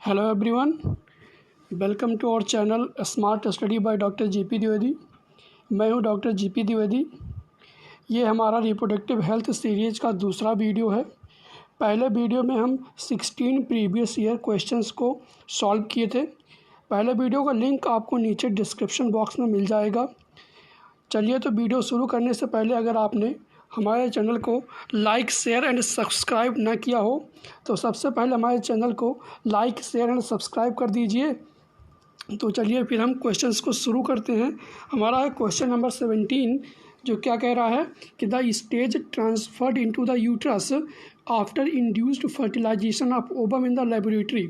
Hello everyone, welcome to our channel Smart Study by doctor GP Dwivedi. मैं हूं doctor GP Dwivedi. ये हमारा reproductive health series का दूसरा वीडियो है। पहले वीडियो में हम 16 प्रीवियस ईयर क्वेश्चंस को सॉल्व किए थे। पहले वीडियो का लिंक आपको नीचे डिस्क्रिप्शन बॉक्स में मिल जाएगा। चलिए, तो वीडियो शुरू करने से पहले अगर आपने हमारे चैनल को लाइक, शेयर एंड सब्सक्राइब ना किया हो तो सबसे पहले हमारे चैनल को लाइक, शेयर एंड सब्सक्राइब कर दीजिए। तो चलिए फिर हम क्वेश्चंस को शुरू करते हैं। हमारा है क्वेश्चन नंबर 17, जो क्या कह रहा है कि the stage transferred into the uterus after induced fertilization of ovum in the laboratory.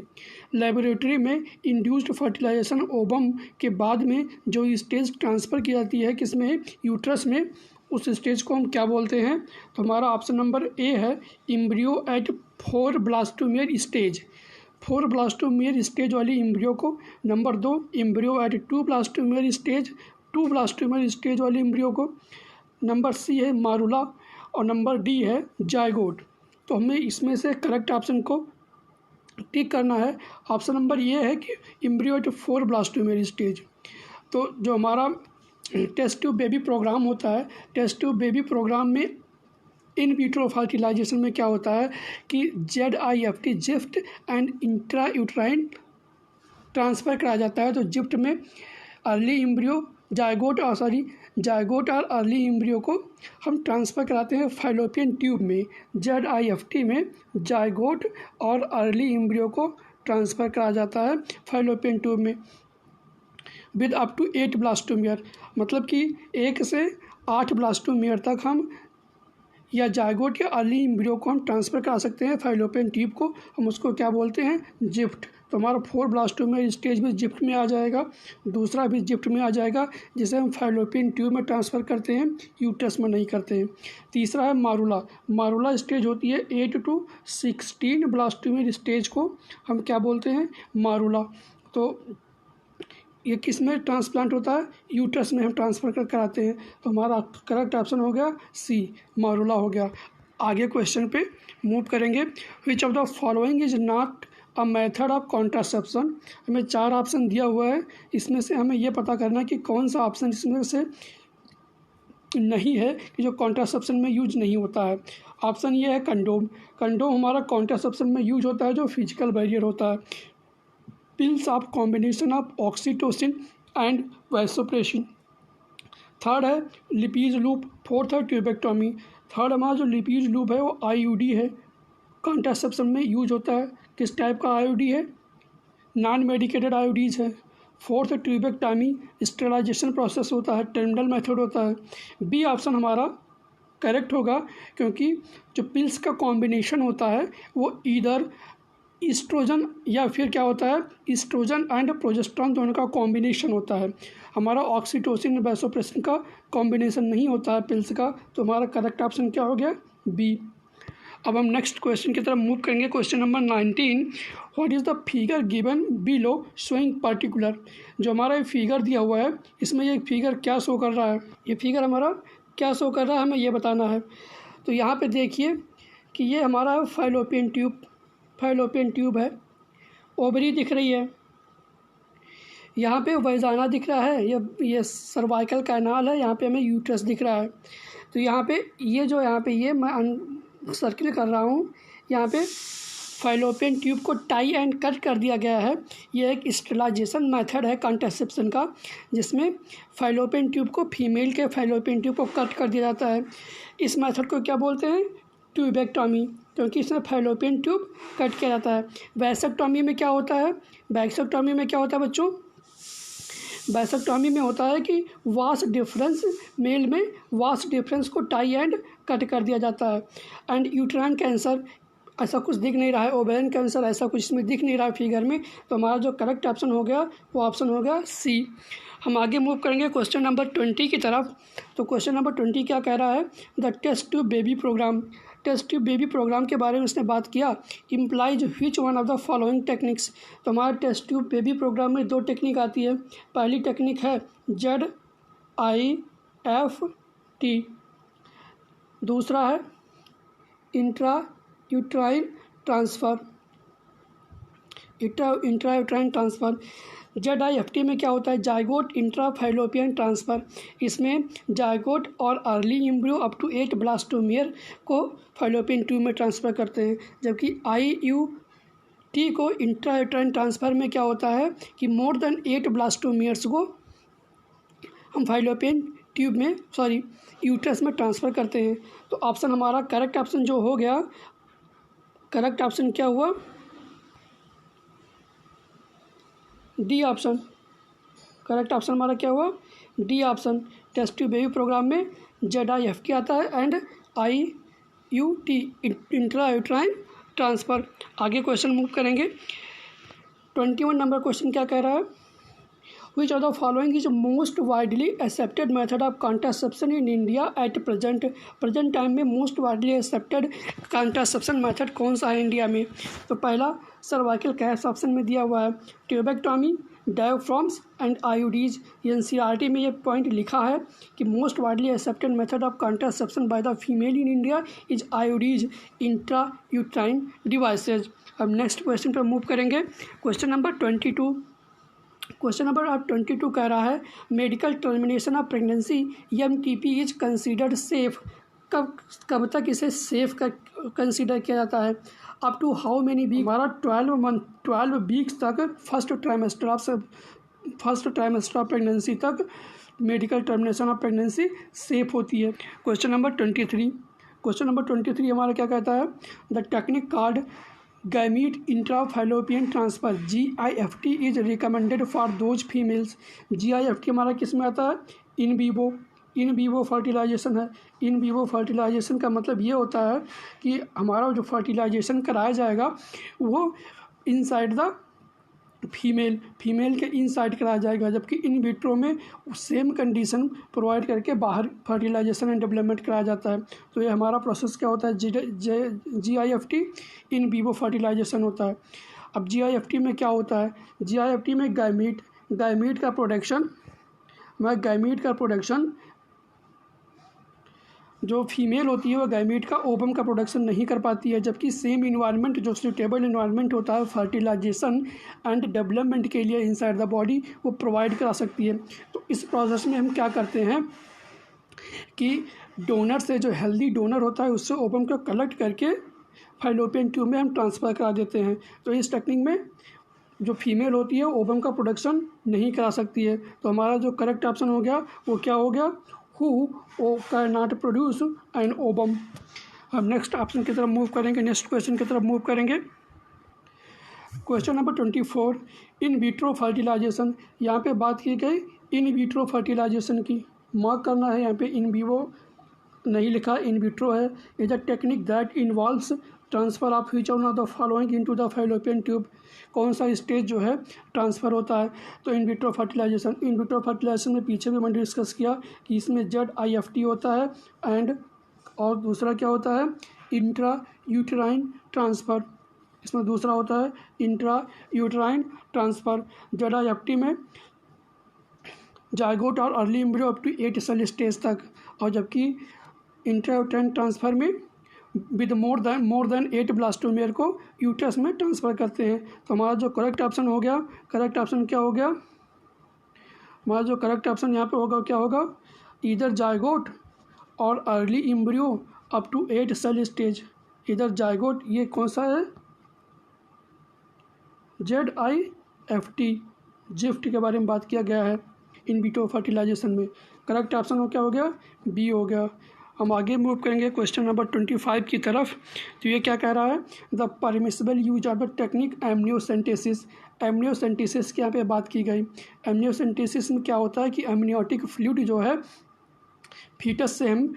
Laboratory में इंड्यूस्ड फर्टिलाइजेशन ओवम के बाद में जो स्टेज ट्रांसफ़र की जाती है किसमें, यूट्रस में, उस स्टेज को हम क्या बोलते हैं। तो हमारा ऑप्शन नंबर ए है embryo at 4 blastomere stage. 4 blastomere stage वाली एम्ब्रियो को। Number 2 embryo at 2 blastomere stage, 2 blastomere stage वाली एम्ब्रियो को। नंबर सी है मारुला और नंबर डी है जायगोट। तो हमें इसमें से करेक्ट ऑप्शन को टिक करना है। ऑप्शन नंबर ये है कि एम्ब्रियो एट 4 ब्लास्टोमेयर स्टेज। तो जो हमारा टेस्ट ट्यूब बेबी प्रोग्राम होता है, टेस्ट ट्यूब बेबी प्रोग्राम में इन विट्रो फर्टिलाइजेशन में क्या होता है कि ZIFT gift and intra uterine transfer कराया जाता है। तो जिफ्ट में अर्ली एम्ब्रियो, जायगोट और अर्ली एम्ब्रियो को हम ट्रांसफ़र कराते हैं फैलोपियन ट्यूब में। ZIFT में जायगोट और अर्ली एम्ब्रियो को ट्रांसफ़र कराया जाता है फैलोपियन ट्यूब में विद अप टू 8 ब्लास्टोमियर। मतलब कि 1 से 8 ब्लास्टोमियर तक हम या जायगोट या अर्ली एम्ब्रियो को हम ट्रांसफ़र करा सकते हैं फैलोपियन ट्यूब को। हम उसको क्या बोलते हैं, जिफ्ट। तो हमारा 4 ब्लास्टोमियर स्टेज भी जिफ्ट में आ जाएगा, दूसरा भी जिफ्ट में आ जाएगा, जिसे हम फैलोपियन ट्यूब में ट्रांसफ़र करते हैं, यूट्रस में नहीं करते हैं। तीसरा है मारुला। मारुला स्टेज होती है 8 to 16 ब्लास्टोमियर स्टेज को हम क्या बोलते हैं, मारुला। तो ये किस में ट्रांसप्लांट होता है, यूट्रस में हम ट्रांसफ़र कराते हैं। तो हमारा करेक्ट ऑप्शन हो गया सी, मारुला हो गया। आगे क्वेश्चन पे मूव करेंगे। विच of the following is not a method of contraception. हमें 4 ऑप्शन दिया हुआ है, इसमें से हमें ये पता करना है कि कौन सा ऑप्शन इसमें से नहीं है कि जो कॉन्ट्रासेप्शन में यूज नहीं होता है। ऑप्शन ये है कंडोम। कंडोम हमारा कॉन्ट्रासेप्शन में यूज होता है जो फिजिकल बैरियर होता है। Pills of combination of oxytocin and vasopressin. Third है लिपीज लूप। फोर्थ है ट्यूबेक्टोमी। थर्ड हमारा जो लिपीज लूप है वो IUD है, कॉन्ट्रासेप्शन में यूज होता है। किस टाइप का IUD है, नॉन मेडिकेटेड IUDs है। फोर्थ है ट्यूबेक्टोमी, स्टेरिलाइजेशन प्रोसेस होता है, टर्मिनल मेथड होता है। बी ऑप्शन हमारा करेक्ट होगा, क्योंकि जो पिल्स का कॉम्बिनेशन होता है वो ईदर ईस्ट्रोजन या फिर क्या होता है, ईस्ट्रोजन एंड प्रोजेस्टेरॉन दोनों का कॉम्बिनेशन होता है। हमारा ऑक्सीटोसिन वैसोप्रेसिन का कॉम्बिनेशन नहीं होता है पिल्स का। तो हमारा करेक्ट ऑप्शन क्या हो गया, बी। अब हम नेक्स्ट क्वेश्चन की तरफ मूव करेंगे। Question number 19, what is the figure given below showing particular. जो हमारा ये फिगर दिया हुआ है, इसमें ये फिगर क्या शो कर रहा है, ये फिगर हमारा क्या शो कर रहा है, हमें ये बताना है। तो यहाँ पे देखिए कि ये हमारा फैलोपियन ट्यूब है, ओवरी दिख रही है, यहाँ पे वैजाना दिख रहा है, ये सर्वाइकल कैनाल है, यहाँ पे हमें यूट्रस दिख रहा है। तो यहाँ पे ये मैं सर्किल कर रहा हूँ, यहाँ पे फैलोपियन ट्यूब को टाई एंड कट कर दिया गया है। ये एक स्टेरिलाइजेशन मेथड है कॉन्ट्रासेप्शन का, जिसमें फैलोपियन ट्यूब को, फीमेल के फैलोपियन ट्यूब को कट कर दिया जाता है। इस मेथड को क्या बोलते हैं, ट्यूबेक्टोमी, क्योंकि इसमें फैलोपियन ट्यूब कट किया जाता है। वैसेक्टोमी में क्या होता है, वैसेक्टोमी में क्या होता है बच्चों, वैसेक्टोमी में होता है कि वास डिफरेंस, मेल में वास डिफरेंस को टाई एंड कट कर दिया जाता है। एंड यूट्राइन कैंसर ऐसा कुछ दिख नहीं रहा है, ओवेरियन कैंसर ऐसा कुछ इसमें दिख नहीं रहा है फिगर में। तो हमारा जो करेक्ट ऑप्शन हो गया वो ऑप्शन हो गया सी। हम आगे मूव करेंगे क्वेश्चन नंबर 20 की तरफ। तो क्वेश्चन नंबर 20 क्या कह रहा है, the test tube baby programme. Test tube baby programme के बारे में उसने बात किया। Implies which one of the following techniques. तो हमारे टेस्ट ट्यूब बेबी प्रोग्राम में 2 टेक्निक आती है। पहली टेक्निक है ZIFT, दूसरा है intrauterine transfer. Intrauterine transfer. ZIFT में क्या होता है, जायगोट इंट्राफैलोपियन ट्रांसफ़र। इसमें जायगोट और early embryo up to 8 blastomere को फैलोपियन ट्यूब में ट्रांसफ़र करते हैं। जबकि IUT को इंट्रायूट्राइन ट्रांसफ़र में क्या होता है कि मोर देन 8 ब्लास्टोमियर्स को हम फैलोपियन ट्यूब में यूट्रस में ट्रांसफ़र करते हैं। तो ऑप्शन हमारा करेक्ट ऑप्शन जो हो गया, करेक्ट ऑप्शन क्या हुआ, डी ऑप्शन। करेक्ट ऑप्शन हमारा क्या हुआ, D option. Test tube baby programme में ZIFT आता है एंड IUT इंट्रायूट्राइन ट्रांसफ़र। आगे क्वेश्चन मूव करेंगे। 21 नंबर क्वेश्चन क्या कह रहा है, which of the following is most widely accepted method of contraception in India at present time में most widely accepted contraception method कौन सा है इंडिया में। तो पहला सर्वाइकल कैप्स ऑप्शन में दिया हुआ है, tubectomy, diaphragms and IUDs। NCERT में ये पॉइंट लिखा है कि most widely accepted method of contraception by the female in India is IUDs intrauterine devices. अब नेक्स्ट क्वेश्चन पर मूव करेंगे। क्वेश्चन नंबर 22 कह रहा है, medical termination of pregnancy MTP is considered safe. कब तक इसे सेफ कंसीडर किया जाता है, up to how many week. हमारा 12 वीक्स तक फर्स्ट ट्राइमेस्टर ऑफ प्रेगनेंसी तक medical termination of pregnancy safe होती है। क्वेश्चन नंबर 23 हमारा क्या कहता है, the technique called gamete intrafallopian transfer GIFT is recommended for those females. GIFT हमारा किस में आता है, इन वीवो फर्टिलाइजेशन है। इन वीवो फर्टिलाइजेशन का मतलब ये होता है कि हमारा जो फर्टिलाइजेशन कराया जाएगा वो इनसाइड द फीमेल के इनसाइड कराया जाएगा, जबकि इन विट्रो में सेम कंडीशन प्रोवाइड करके बाहर फर्टिलाइजेशन एंड डेवलपमेंट कराया जाता है। तो ये हमारा प्रोसेस क्या होता है, GIFT इन वीवो फर्टिलाइजेशन होता है। अब GIFT में क्या होता है, GIFT में गैमीट का प्रोडक्शन जो फीमेल होती है वो गैमीट का ओवम का प्रोडक्शन नहीं कर पाती है, जबकि सेम इन्वायरमेंट जो सूटेबल इन्वायरमेंट होता है फर्टिलाइजेशन एंड डेवलपमेंट के लिए इनसाइड द बॉडी वो प्रोवाइड करा सकती है। तो इस प्रोसेस में हम क्या करते हैं कि डोनर से, जो हेल्दी डोनर होता है उससे ओवम को कलेक्ट करके फैलोपियन ट्यूब में हम ट्रांसफ़र करा देते हैं। तो इस टेक्निक में जो फीमेल होती है ओवम का प्रोडक्शन नहीं करा सकती है। तो हमारा जो करेक्ट ऑप्शन हो गया वो क्या हो गया, who can not produce an ovum. हम नेक्स्ट ऑप्शन की तरफ मूव करेंगे, नेक्स्ट क्वेश्चन की तरफ मूव करेंगे। Question number 24, in vitro fertilization. यहाँ पे बात की गई इन विट्रो फर्टिलाइजेशन की, मार्क करना है, यहाँ पे इन विवो नहीं लिखा, इन विट्रो है। Is a technique that involves transfer of which one of the following into the fallopian tube. कौन सा स्टेज जो है ट्रांसफ़र होता है, तो इन विट्रो फर्टिलाइजेशन में पीछे भी मैंने डिस्कस किया कि इसमें ZIFT होता है एंड और दूसरा क्या होता है, इंट्रायूट्राइन ट्रांसफ़र। इसमें दूसरा होता है इंट्रायूट्राइन ट्रांसफ़र। ZIFT में जायगोट और early embryo up to 8 cell stage तक, और जबकि इंट्रायूट्राइन ट्रांसफ़र में विद मोर देन 8 ब्लास्टोमियर को यूट्रस में ट्रांसफ़र करते हैं। तो हमारा जो करेक्ट ऑप्शन हो गया, करेक्ट ऑप्शन क्या हो गया, हमारा जो करेक्ट ऑप्शन यहाँ पे होगा क्या होगा, इधर जायगोट और early embryo up to 8 cell stage. इधर जायगोट ये कौन सा है, ZIFT के बारे में बात किया गया है इन विट्रो फर्टिलाइजेशन में। करेक्ट ऑप्शन हो क्या हो गया, बी हो गया। हम आगे मूव करेंगे क्वेश्चन नंबर 25 की तरफ। तो ये क्या कह रहा है, the permissible use of the technique amniocentesis. Amniocentesis की यहाँ पे बात की गई। एमनियोसेंटेसिस में क्या होता है कि एमनियोटिक फ्लूइड जो है फीटस से हम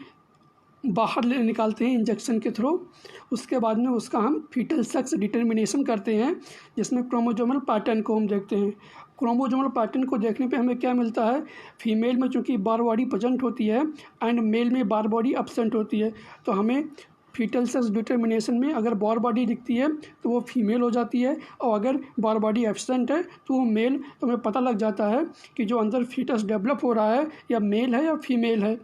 बाहर निकालते हैं इंजेक्शन के थ्रू, उसके बाद में उसका हम फीटल सेक्स डिटर्मिनेशन करते हैं, जिसमें क्रोमोजोमल पैटर्न को हम देखते हैं। क्रोमोजोमल पैटर्न को देखने पे हमें क्या मिलता है, फीमेल में चूँकि बार बॉडी प्रेजेंट होती है एंड मेल में बार बॉडी एब्सेंट होती है, तो हमें फीटल सेक्स डिटर्मिनेशन में अगर बार बॉडी दिखती है तो वो फीमेल हो जाती है, और अगर बार बॉडी एब्सेंट है तो वो मेल। तो हमें पता लग जाता है कि जो अंदर फीटस डेवलप हो रहा है या मेल है या फीमेल है।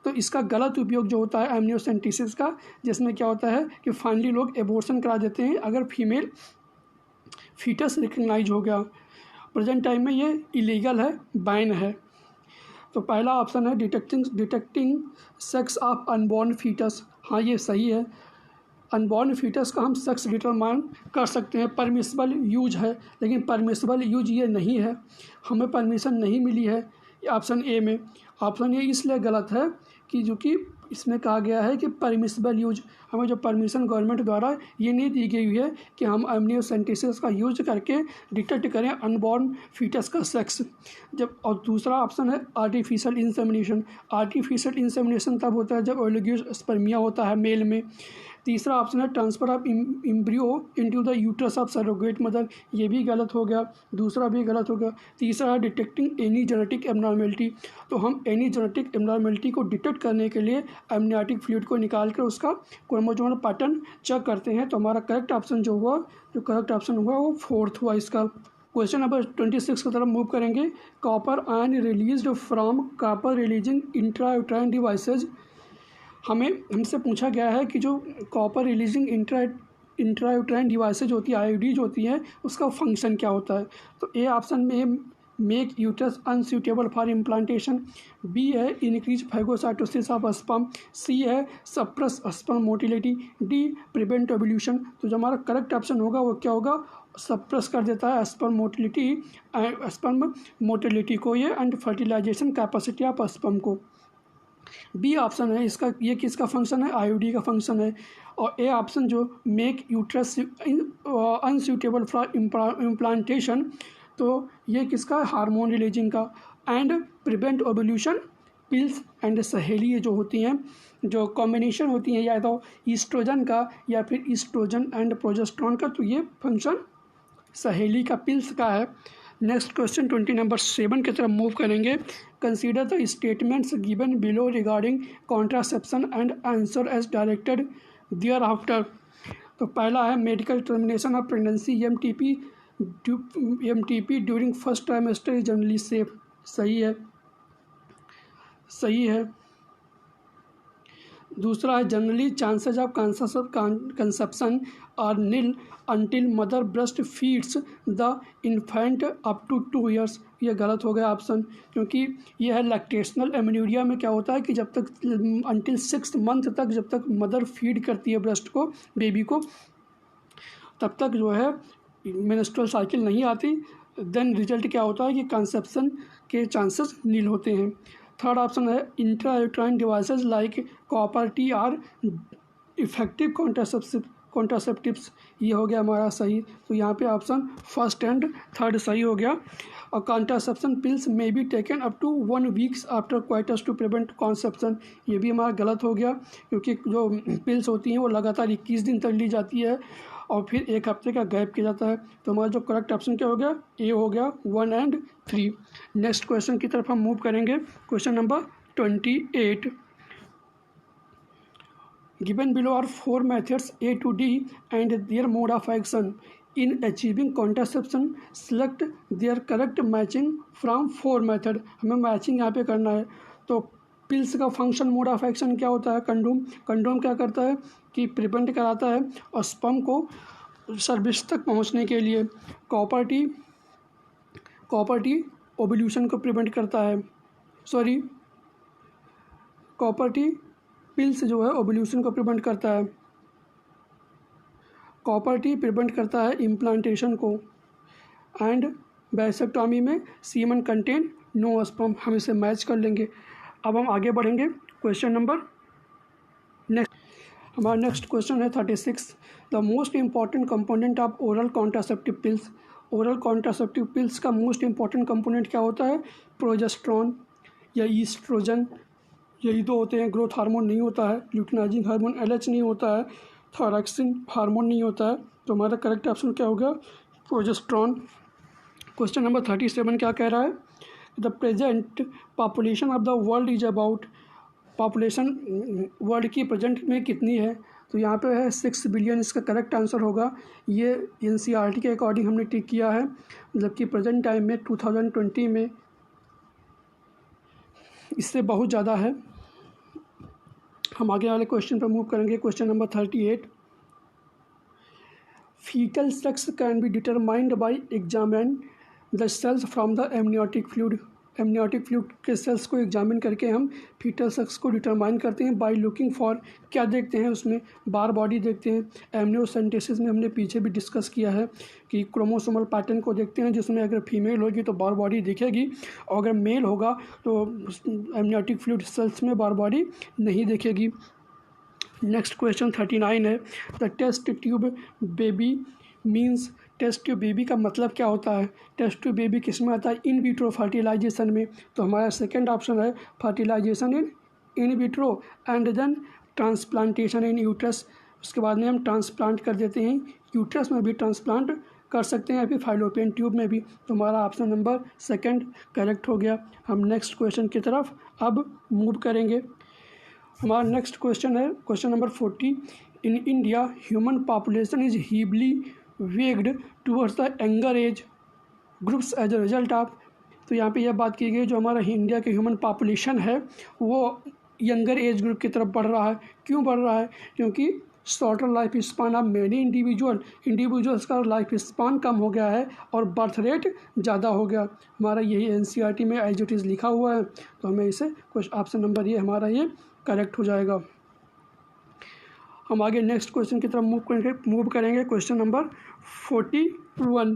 तो इसका गलत उपयोग जो होता है एमनियोसेंटेसिस का, जिसमें क्या होता है कि फाइनली लोग एबॉर्शन करा देते हैं अगर फीमेल फीटस रिकग्नाइज हो गया। प्रेजेंट टाइम में ये इलीगल है, बैन है। तो पहला ऑप्शन है detecting sex of unborn foetus. हाँ, ये सही है। अनबॉर्न फीटस का हम सेक्स डिटरमाइन कर सकते हैं, परमिसिबल यूज है, लेकिन परमिसिबल यूज ये नहीं है, हमें परमिशन नहीं मिली है ऑप्शन ए में। ऑप्शन ए इसलिए गलत है कि जो कि इसमें कहा गया है कि परमिसिबल यूज, हमें जो परमिशन गवर्नमेंट द्वारा ये नहीं दी गई हुई है कि हम एमनियोसेंटेसिस का यूज करके डिटेक्ट करें अनबॉर्न फीटस का सेक्स। जब और दूसरा ऑप्शन है आर्टिफिशियल इंसेमिनेशन। आर्टिफिशियल इंसेमिनेशन तब होता है जब ओलिगोस्पर्मिया होता है मेल में। तीसरा ऑप्शन है transfer of embryo into the uterus of surrogate mother. ये भी गलत हो गया, दूसरा भी गलत हो गया। तीसरा है डिटेक्टिंग एनी जेनेटिक एबनॉर्मेलिटी। तो हम एनी जेनेटिक एबनॉर्मेलिटी को डिटेक्ट करने के लिए एमनियोटिक फ्लूइड को निकाल कर उसका क्रोमोसोमल पैटर्न चेक करते हैं। तो हमारा करेक्ट ऑप्शन जो करेक्ट ऑप्शन हुआ वो फोर्थ हुआ इसका। क्वेश्चन नंबर 26 की तरफ मूव करेंगे। Copper ion released from copper releasing intrauterine devices. हमसे पूछा गया है कि जो कॉपर रिलीजिंग इंट्रायूट्राइन डिवाइसेज होती है, आईयूडीज होती हैं, उसका फंक्शन क्या होता है। तो ए ऑप्शन में है make uterus unsuitable for implantation, B है increase phagocytosis of sperm, C है suppress sperm motility, D prevent ovulation. तो जो हमारा करेक्ट ऑप्शन होगा वो क्या होगा, सप्रेस कर देता है स्पर्म मोटिलिटी को ये and fertilization capacity of sperm को। बी ऑप्शन है इसका, ये किसका फंक्शन है, आईयूडी का फंक्शन है। और ए ऑप्शन जो make uterus unsuitable for implantation, तो ये किसका, हार्मोन रिलीजिंग का। And prevent ovulation, pills and सहेली जो होती हैं, जो कॉम्बिनेशन होती हैं या तो ईस्ट्रोजन का या फिर ईस्ट्रोजन एंड प्रोजेस्टेरोन का, तो ये फंक्शन सहेली का, पिल्स का है। नेक्स्ट क्वेश्चन 20 नंबर 7 की तरफ मूव करेंगे। Consider the statements given below regarding contraception and answer as directed thereafter. तो पहला है medical termination of pregnancy MTP during first trimester is generally safe. सही है, सही है। दूसरा है generally chances of conception are nil until mother breast feeds the infant up to 2 years. ये गलत हो गया ऑप्शन, क्योंकि ये है लैक्टेशनल एमेन्यूरिया में क्या होता है कि जब तक अंटिल 6 मंथ तक जब तक मदर फीड करती है ब्रेस्ट को, बेबी को, तब तक जो है मेंस्ट्रुअल साइकिल नहीं आती। देन रिजल्ट क्या होता है कि कंसेप्शन के चांसेस नील होते हैं। थर्ड ऑप्शन है intrauterine devices like copper T R effective contraceptives. ये हो गया हमारा सही। तो यहाँ पे ऑप्शन फर्स्ट एंड थर्ड सही हो गया। और contraception pills may be taken up to 1 weeks after coitus to prevent conception. ये भी हमारा गलत हो गया, क्योंकि जो पिल्स होती हैं वो लगातार 21 दिन तक ली जाती है और फिर 1 हफ्ते का गैप किया जाता है। तो हमारा जो करेक्ट ऑप्शन क्या हो गया, ए हो गया 1 एंड 3। नेक्स्ट क्वेश्चन की तरफ हम मूव करेंगे। Question number 28। Given below are 4 methods A to D and their mode of action. In achieving contraception, select their correct matching from 4 method. हमें मैचिंग यहाँ पे करना है। तो पिल्स का फंक्शन, मोड ऑफ एक्शन क्या होता है, कंडोम क्या करता है कि प्रिवेंट कराता है और स्पर्म को सर्विस तक पहुँचने के लिए। कॉपर टी ओव्यूलेशन को प्रिवेंट करता है, कॉपर टी पिल्स जो है ओव्यूलेशन को प्रिवेंट करता है। कॉपर टी प्रिवेंट करता है इम्प्लांटेशन को। एंड वैसेक्टोमी में सीमन कंटेन नो स्पर्म। हम इसे मैच कर लेंगे। अब हम आगे बढ़ेंगे। क्वेश्चन नंबर हमारा नेक्स्ट क्वेश्चन है 36। The most important component of oral contraceptive pills. Oral contraceptive pills का मोस्ट इम्पॉर्टेंट कंपोनेंट क्या होता है, प्रोजेस्टेरोन या ईस्ट्रोजन। यही दो होते हैं। ग्रोथ हार्मोन नहीं होता है, ल्यूटिनाइजिंग हार्मोन LH नहीं होता है, थायरॉक्सिन हार्मोन नहीं होता है। तो हमारा करेक्ट ऑप्शन क्या होगा, प्रोजेस्टेरोन। क्वेश्चन नंबर 37 क्या कह रहा है, the present population of the world is about. Population world की प्रेजेंट में कितनी है, तो यहाँ पे है 6 बिलियन। इसका करेक्ट आंसर होगा, ये NCERT के अकॉर्डिंग हमने टिक किया है, जबकि प्रेजेंट टाइम में 2020 में इससे बहुत ज़्यादा है। हम आगे वाले क्वेश्चन पर मूव करेंगे। Question number 38। Foetal sex can be determined by examine the cells from the amniotic fluid के सेल्स को एग्जामिन करके हम फीटल सेक्स को डिटरमाइन करते हैं बाय लुकिंग फॉर, क्या देखते हैं उसमें, बार बॉडी देखते हैं। एमनियोसेंटेसिस में हमने पीछे भी डिस्कस किया है कि क्रोमोसोमल पैटर्न को देखते हैं, जिसमें अगर फीमेल होगी तो बार बॉडी दिखेगी और अगर मेल होगा तो एमनियोटिक फ्लूइड सेल्स में बार बॉडी नहीं दिखेगी। नेक्स्ट क्वेश्चन 39 है, the test tube baby means, test tube baby का मतलब क्या होता है? टेस्ट ट्यूब बेबी किस में आता है? इन विट्रो फर्टिलाइजेशन में। तो हमारा सेकंड ऑप्शन है fertilization in vitro and then transplantation in uterus. उसके बाद में हम ट्रांसप्लांट कर देते हैं, यूट्रस में भी ट्रांसप्लांट कर सकते हैं या फिर फाइलोपियन ट्यूब में भी। तो हमारा ऑप्शन नंबर सेकंड करेक्ट हो गया। हम नेक्स्ट क्वेश्चन की तरफ अब मूव करेंगे। हमारा नेक्स्ट क्वेश्चन है question number 40। In India human population is heavily weighed towards the younger age groups as a result of. तो यहाँ पे यह बात की गई जो हमारा इंडिया के ह्यूमन पॉपुलेशन है वो यंगर एज ग्रुप की तरफ बढ़ रहा है। क्यों बढ़ रहा है? क्योंकि shorter life span of many individuals का लाइफ स्पान कम हो गया है और बर्थ रेट ज़्यादा हो गया। हमारा यही NCERT में एज इट इज़ लिखा हुआ है, तो हमें इसे ऑप्शन नंबर ये हमारा ये करेक्ट हो जाएगा। हम आगे नेक्स्ट क्वेश्चन की तरफ मूव करेंगे। Question number 41।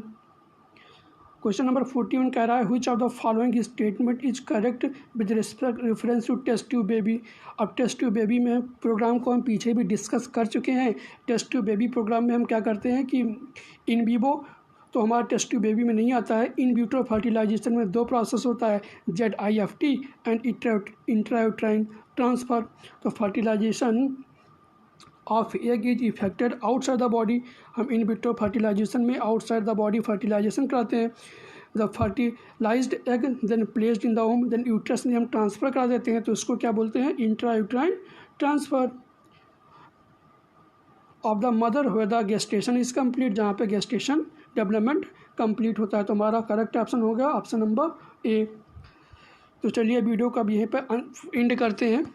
क्वेश्चन नंबर 41 कह रहा है which of the following statement is correct with respect reference to test tube baby. अब टेस्ट ट्यूब बेबी में प्रोग्राम को हम पीछे भी डिस्कस कर चुके हैं। टेस्ट ट्यूब बेबी प्रोग्राम में हम क्या करते हैं कि इन विवो तो हमारा टेस्ट ट्यूब बेबी में नहीं आता है। इन विट्रो फर्टिलाइजेशन में दो प्रोसेस होता है, ZIFT एंड इंट्रायूट्राइन ट्रांसफ़र। तो fertilization of egg is effected outside the body. हम इन विट्रो फर्टिलाइजेशन में आउटसाइड द बॉडी फर्टिलाइजेशन कराते हैं। The fertilized egg then placed in the womb, then uterus में हम ट्रांसफ़र करा देते हैं, तो इसको क्या बोलते हैं? Intrauterine transfer of the mother where the gestation is complete, जहाँ पे गेस्टेशन डेवलपमेंट कंप्लीट होता है। तो हमारा करेक्ट ऑप्शन हो गया ऑप्शन नंबर ए। तो चलिए वीडियो को अब यहीं पर एंड करते हैं।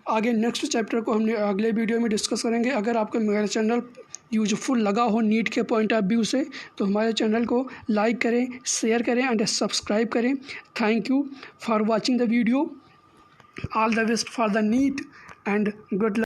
आगे नेक्स्ट चैप्टर को हमने अगले वीडियो में डिस्कस करेंगे। अगर आपको मेरा चैनल यूजफुल लगा हो नीट के पॉइंट ऑफ व्यू से तो हमारे चैनल को लाइक करें, शेयर करें एंड सब्सक्राइब करें। Thank you for watching the video. All the best for the neat and good luck.